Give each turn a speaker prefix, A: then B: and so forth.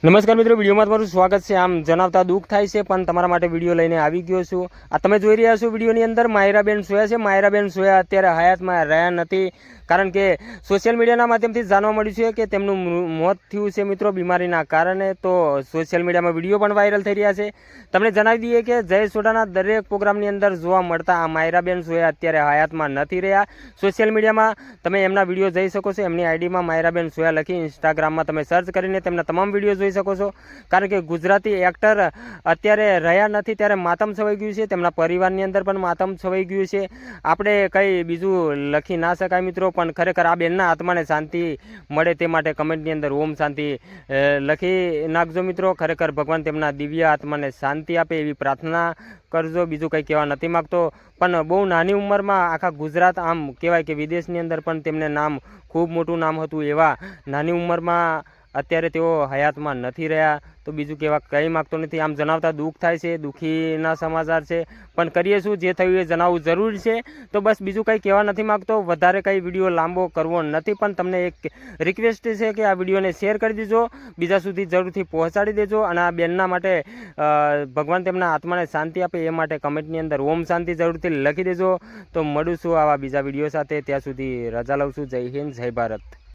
A: નમસ્કાર મિત્રો, વિડીયોમાં તમારું સ્વાગત છે। આમ જણાવતા દુઃખ થાય છે, પણ તમારા માટે વિડીયો લઈને આવી ગયો છું। આ તમે જોઈ રહ્યા છો વિડીયોની અંદર માયરાબેન સોયા છે। માયરાબેન સોયા અત્યારે હયાતમાં રહ્યા નથી, કારણ કે સોશિયલ મીડિયાના માધ્યમથી જાણવા મળ્યું છે કે તેમનું મોત થયું છે મિત્રો બીમારીના કારણે। તો સોશિયલ મીડિયામાં વિડીયો પણ વાયરલ થઈ રહ્યા છે। તમને જણાવી દઈએ કે જય સોઢાના દરેક પ્રોગ્રામની અંદર જોવા મળતા આ માયરાબેન સોયા અત્યારે હયાતમાં નથી રહ્યા। સોશિયલ મીડિયામાં તમે એમના વિડીયો જોઈ શકો છો। એમની આઈડીમાં માયરાબેન સોયા લખી ઇન્સ્ટાગ્રામમાં તમે સર્ચ કરીને તેમના તમામ વિડીયો જોઈ શકો છો। કારણ કે ગુજરાતી એક્ટર અત્યારે રહ્યા નથી ત્યારે માતમ છવાઈ ગયું છે, તેમના પરિવારની અંદર પણ માતમ છવાઈ ગયું છે। આપણે કંઈ બીજું લખી ના શકાય મિત્રો, પણ ખરેખર આ બેનના આત્માને શાંતિ મળે તે માટે કમેન્ટની અંદર ઓમ શાંતિ લખી નાખજો મિત્રો। ખરેખર ભગવાન તેમના દિવ્ય આત્માને શાંતિ આપે એવી પ્રાર્થના કરજો। બીજું કંઈ કહેવા નથી માગતો, પણ બહુ નાની ઉંમરમાં આખા ગુજરાત, આમ કહેવાય કે વિદેશની અંદર પણ તેમને નામ, ખૂબ મોટું નામ હતું, એવા નાની ઉંમરમાં અત્યારે તેઓ હયાતમાં નથી રહ્યા। તો બીજું કહેવા કંઈ માગતો નથી। આમ જણાવતા દુઃખ થાય છે, દુઃખીના સમાચાર છે, પણ કરીએ શું, જે થયું એ જણાવવું જરૂરી છે। તો બસ બીજું કંઈ કહેવા નથી માગતો, વધારે કંઈ વિડીયો લાંબો કરવો નથી, પણ તમને એક રિક્વેસ્ટ છે કે આ વિડીયોને શેર કરી દેજો, બીજા સુધી જરૂરથી પહોંચાડી દેજો। અને આ બેનના માટે ભગવાન તેમના આત્માને શાંતિ આપે એ માટે કમેન્ટની અંદર ઓમ શાંતિ જરૂરથી લખી દેજો। તો મળું છું આવા બીજા વિડીયો સાથે, ત્યાં સુધી રજા લઉં છું। જય હિન્દ, જય ભારત।